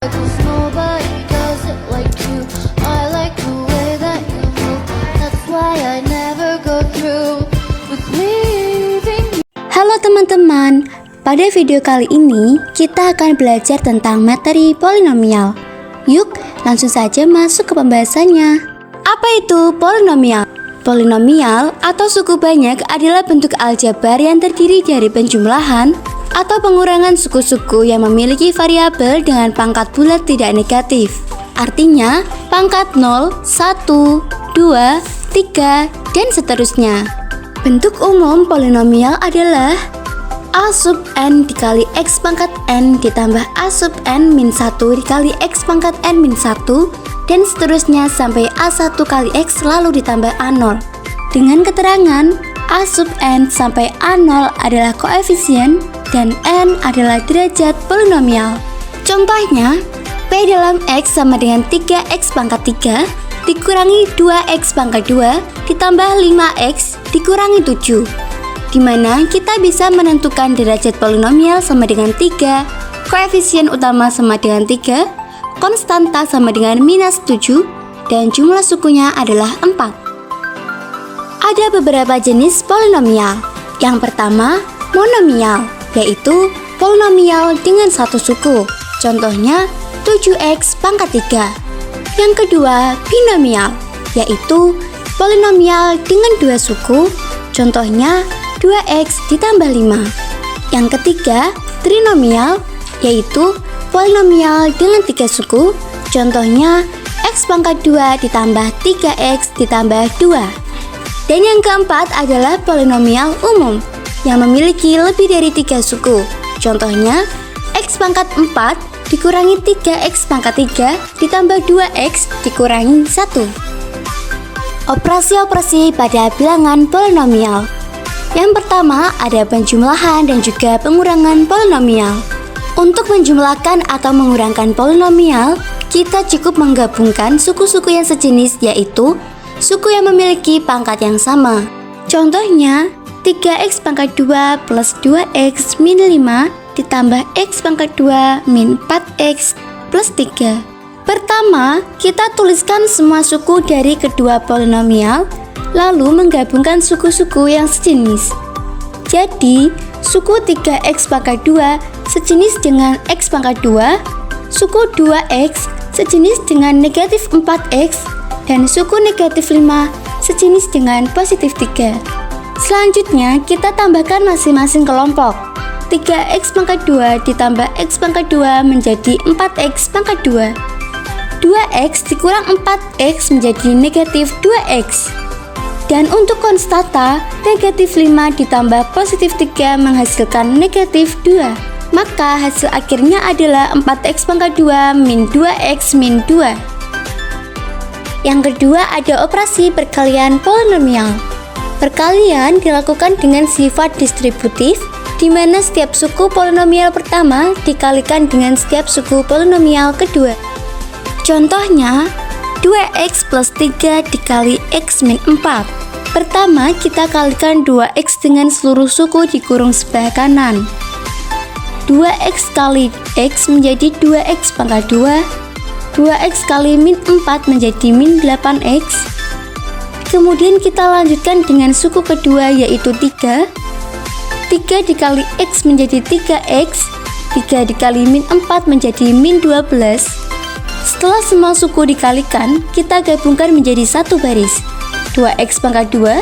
'Cause nobody does it like you. I like the way that you move. That's why I never go through with leaving you. Halo teman-teman, pada video kali ini kita akan belajar tentang materi polinomial. Yuk, langsung saja masuk ke pembahasannya. Apa itu polinomial? Polinomial atau suku banyak adalah bentuk aljabar yang terdiri dari penjumlahan atau pengurangan suku-suku yang memiliki variabel dengan pangkat bulat tidak negatif. Artinya, pangkat 0, 1, 2, 3, dan seterusnya. Bentuk umum polinomial adalah A sub n dikali x pangkat n ditambah A sub n min 1 dikali x pangkat n min 1 dan seterusnya sampai A1 kali x lalu ditambah A0. Dengan keterangan A sub n sampai A0 adalah koefisien dan n adalah derajat polinomial. Contohnya, P dalam x sama dengan 3x pangkat 3 dikurangi 2x pangkat 2 ditambah 5x dikurangi 7, di mana kita bisa menentukan derajat polinomial sama dengan 3, koefisien utama sama dengan 3, konstanta sama dengan minus 7, dan jumlah sukunya adalah 4. Ada beberapa jenis polinomial. Yang pertama, monomial, yaitu polinomial dengan satu suku. Contohnya, 7x pangkat 3. Yang kedua, binomial, yaitu polinomial dengan dua suku. Contohnya, 2x ditambah 5. Yang ketiga, trinomial, yaitu polinomial dengan 3 suku. Contohnya, x pangkat 2 ditambah 3x ditambah 2. Dan yang keempat adalah polinomial umum, yang memiliki lebih dari 3 suku. Contohnya, x pangkat 4 dikurangi 3x pangkat 3 ditambah 2x dikurangi 1. Operasi-operasi pada bilangan polinomial. Yang pertama ada penjumlahan dan juga pengurangan polinomial. Untuk menjumlahkan atau mengurangkan polinomial, kita cukup menggabungkan suku-suku yang sejenis, yaitu suku yang memiliki pangkat yang sama. Contohnya, 3x pangkat 2 plus 2x min 5 ditambah x pangkat 2 min 4x plus 3. Pertama, kita tuliskan semua suku dari kedua polinomial, lalu menggabungkan suku-suku yang sejenis. Jadi, suku 3x pangkat 2 sejenis dengan x pangkat 2, suku 2x sejenis dengan negatif 4x, dan suku negatif 5 sejenis dengan positif 3. Selanjutnya, kita tambahkan masing-masing kelompok. 3x pangkat 2 ditambah x pangkat 2 menjadi 4x pangkat 2. 2x dikurang 4x menjadi negatif 2x. Dan untuk konstanta, negatif 5 ditambah positif 3 menghasilkan negatif 2. Maka hasil akhirnya adalah 4x pangkat 2 min 2x min 2. Yang kedua ada operasi perkalian polinomial. Perkalian dilakukan dengan sifat distributif, di mana setiap suku polinomial pertama dikalikan dengan setiap suku polinomial kedua. Contohnya, 2x plus 3 dikali x min 4. Pertama, kita kalikan 2x dengan seluruh suku dikurung sebelah kanan. 2x kali x menjadi 2x pangkat 2. 2x kali min 4 menjadi min 8x. Kemudian kita lanjutkan dengan suku kedua, yaitu 3. 3 dikali x menjadi 3x. 3 dikali min 4 menjadi min 12. Setelah semua suku dikalikan, kita gabungkan menjadi satu baris. 2x pangkat 2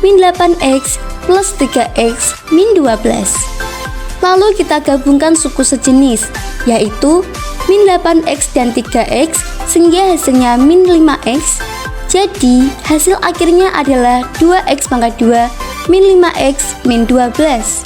min 8x plus 3x min 12. Lalu kita gabungkan suku sejenis, yaitu min 8x dan 3x, sehingga hasilnya min 5x. Jadi, hasil akhirnya adalah 2x pangkat 2 min 5x min 12.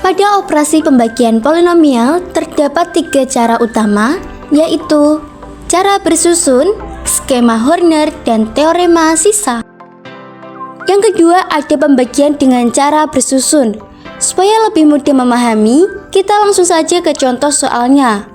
Pada operasi pembagian polinomial, terdapat 3 cara utama, yaitu cara bersusun, skema Horner, dan teorema sisa. Yang kedua ada pembagian dengan cara bersusun. Supaya lebih mudah memahami, kita langsung saja ke contoh soalnya.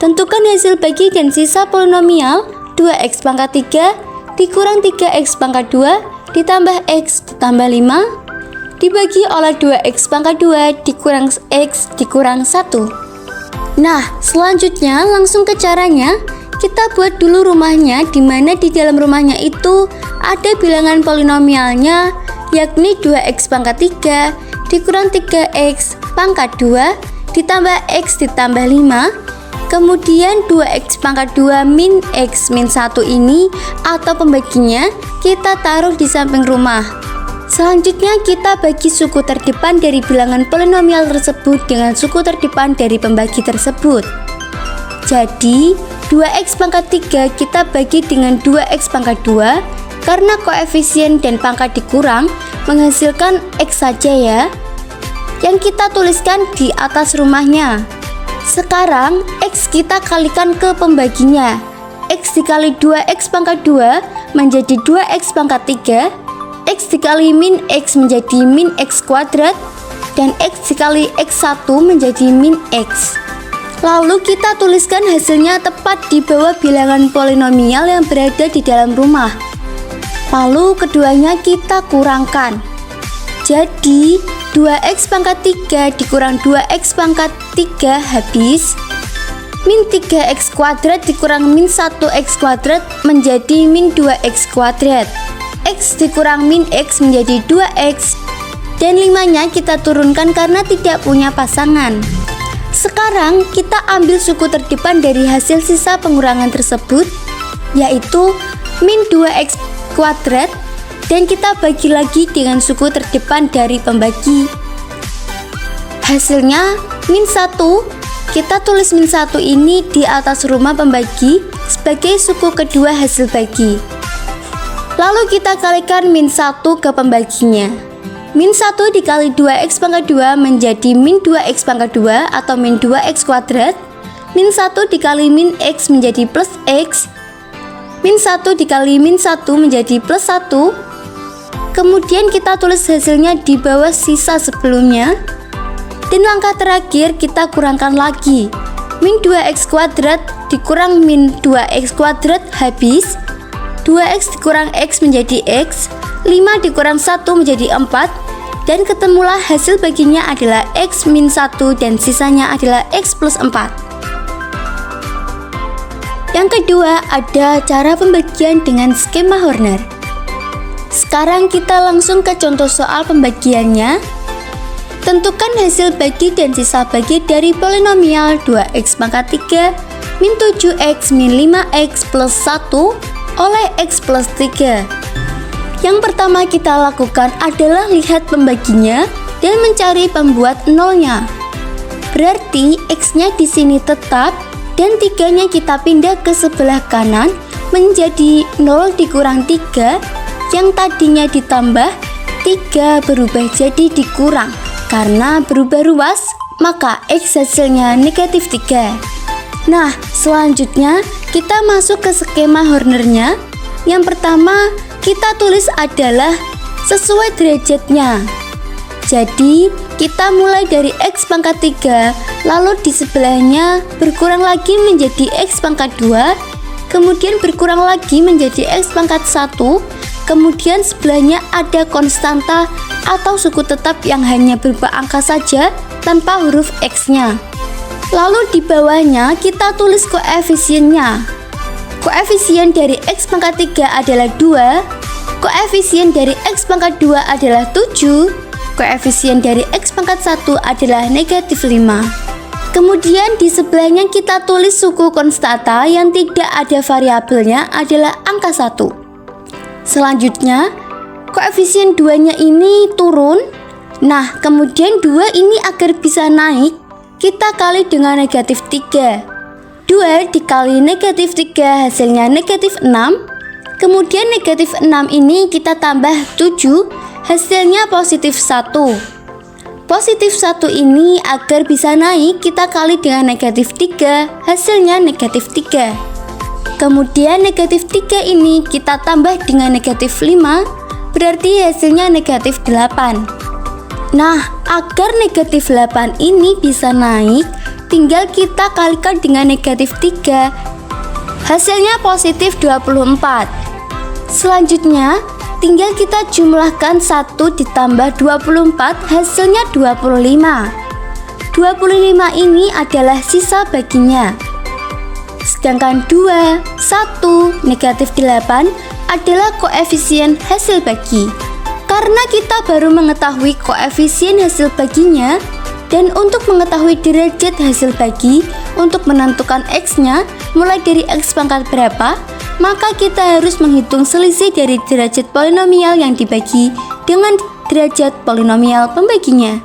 Tentukan hasil bagi dan sisa polinomial 2x pangkat 3 dikurang 3x pangkat 2 ditambah x ditambah 5 dibagi oleh 2x pangkat 2 dikurang x dikurang 1. Nah, selanjutnya langsung ke caranya. Kita buat dulu rumahnya, di mana di dalam rumahnya itu ada bilangan polinomialnya, yakni 2x pangkat 3 dikurang 3x pangkat 2 ditambah x ditambah 5. Kemudian 2x pangkat 2 min x min 1 ini atau pembaginya kita taruh di samping rumah. Selanjutnya kita bagi suku terdepan dari bilangan polinomial tersebut dengan suku terdepan dari pembagi tersebut. Jadi 2x pangkat 3 kita bagi dengan 2x pangkat 2 karena koefisien dan pangkat dikurang menghasilkan x saja ya, yang kita tuliskan di atas rumahnya. Sekarang x kita kalikan ke pembaginya. X dikali 2x pangkat 2 menjadi 2x pangkat 3, x dikali min x menjadi min x kuadrat, dan x dikali x1 menjadi min x. Lalu kita tuliskan hasilnya tepat di bawah bilangan polinomial yang berada di dalam rumah. Lalu keduanya kita kurangkan. Jadi 2x pangkat 3 dikurang 2x pangkat 3 habis. Min 3x kuadrat dikurang min 1x kuadrat menjadi min 2x kuadrat. X dikurang min x menjadi 2x. Dan 5-nya kita turunkan karena tidak punya pasangan. Sekarang kita ambil suku terdepan dari hasil sisa pengurangan tersebut, yaitu min 2x kuadrat, dan kita bagi lagi dengan suku terdepan dari pembagi. Hasilnya min 1, kita tulis min 1 ini di atas rumah pembagi sebagai suku kedua hasil bagi. Lalu kita kalikan min 1 ke pembaginya. Min 1 dikali 2x pangkat 2 menjadi min 2x pangkat 2 atau min 2x kuadrat. Min 1 dikali min x menjadi plus x. Min 1 dikali min 1 menjadi plus 1. Kemudian kita tulis hasilnya di bawah sisa sebelumnya. Dan langkah terakhir kita kurangkan lagi. Min 2x kuadrat dikurang min 2x kuadrat habis. 2x dikurang x menjadi x. 5 dikurang 1 menjadi 4, dan ketemulah hasil baginya adalah x min 1 dan sisanya adalah x plus 4. Yang kedua ada cara pembagian dengan skema Horner. Sekarang kita langsung ke contoh soal pembagiannya. Tentukan hasil bagi dan sisa bagi dari polinomial 2x pangkat 3 min 7x min 5x plus 1 oleh x plus 3. Yang pertama kita lakukan adalah lihat pembaginya dan mencari pembuat nolnya. Berarti x-nya di sini tetap dan 3-nya kita pindah ke sebelah kanan menjadi 0 dikurang 3, yang tadinya ditambah 3 berubah jadi dikurang. Karena berubah ruas, maka x hasilnya negatif 3. Nah, selanjutnya kita masuk ke skema Hornernya. Yang pertama kita tulis adalah sesuai derajatnya. Jadi kita mulai dari x pangkat 3, lalu di sebelahnya berkurang lagi menjadi x pangkat 2, kemudian berkurang lagi menjadi x pangkat 1, kemudian sebelahnya ada konstanta atau suku tetap yang hanya berupa angka saja tanpa huruf x-nya. Lalu di bawahnya kita tulis koefisiennya. Koefisien dari x pangkat 3 adalah 2, koefisien dari x pangkat 2 adalah 7, koefisien dari x pangkat 1 adalah negatif 5. Kemudian di sebelahnya kita tulis suku konstanta yang tidak ada variabelnya adalah angka 1. Selanjutnya, koefisien 2-nya ini turun. Nah, kemudian 2 ini agar bisa naik, kita kali dengan negatif 3. 2 dikali negatif 3 hasilnya negatif 6. Kemudian negatif 6 ini kita tambah 7, hasilnya positif 1. Positif 1 ini agar bisa naik kita kali dengan negatif 3, hasilnya negatif 3. Kemudian negatif 3 ini kita tambah dengan negatif 5, berarti hasilnya negatif 8. Nah, agar negatif 8 ini bisa naik, tinggal kita kalikan dengan negatif 3, hasilnya positif 24. Selanjutnya, tinggal kita jumlahkan 1 ditambah 24, hasilnya 25. 25 ini adalah sisa baginya. Sedangkan 2, 1, negatif 8 adalah koefisien hasil bagi. Karena kita baru mengetahui koefisien hasil baginya, dan untuk mengetahui derajat hasil bagi, untuk menentukan X-nya mulai dari X pangkat berapa, maka kita harus menghitung selisih dari derajat polinomial yang dibagi dengan derajat polinomial pembaginya.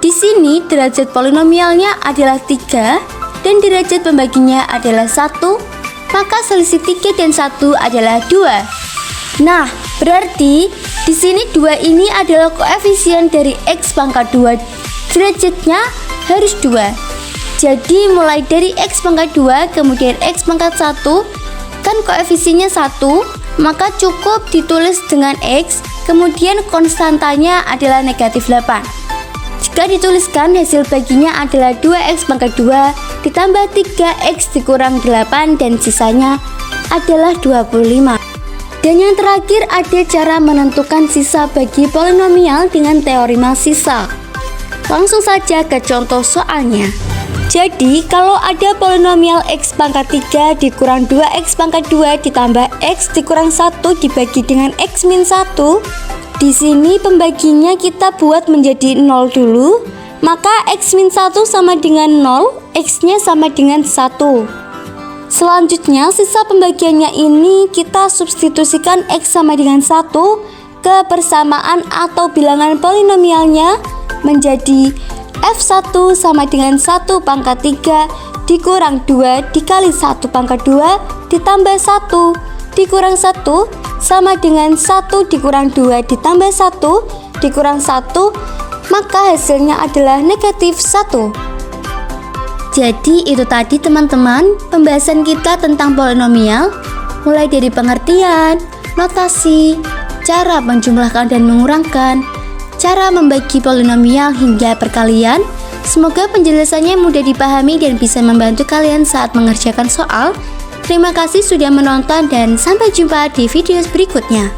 Di sini derajat polinomialnya adalah 3 dan derajat pembaginya adalah 1, maka selisih 3 dan 1 adalah 2. Nah, berarti di sini 2 ini adalah koefisien dari X pangkat 2. Derajatnya harus 2. Jadi mulai dari X pangkat 2 kemudian X pangkat 1, kan koefisiennya 1, maka cukup ditulis dengan X, kemudian konstantanya adalah negatif 8. Jika dituliskan hasil baginya adalah 2X pangkat 2 ditambah 3X dikurang 8 dan sisanya adalah 25. Dan yang terakhir ada cara menentukan sisa bagi polinomial dengan teorema sisa. Langsung saja ke contoh soalnya. Jadi kalau ada polinomial X pangkat 3 dikurang 2X pangkat 2 ditambah X dikurang 1 dibagi dengan X min 1, di sini pembaginya kita buat menjadi 0 dulu, maka X min 1 sama dengan 0, X-nya sama dengan 1. Selanjutnya sisa pembagiannya ini kita substitusikan X sama dengan 1 ke persamaan atau bilangan polinomialnya menjadi F1 sama dengan 1 pangkat 3 dikurang 2 dikali 1 pangkat 2 ditambah 1 dikurang 1 sama dengan 1 dikurang 2 ditambah 1 dikurang 1, maka hasilnya adalah negatif 1. Jadi itu tadi teman-teman pembahasan kita tentang polinomial, mulai dari pengertian, notasi, cara menjumlahkan dan mengurangkan, cara membagi polinomial hingga perkalian. Semoga penjelasannya mudah dipahami dan bisa membantu kalian saat mengerjakan soal. Terima kasih sudah menonton dan sampai jumpa di video berikutnya.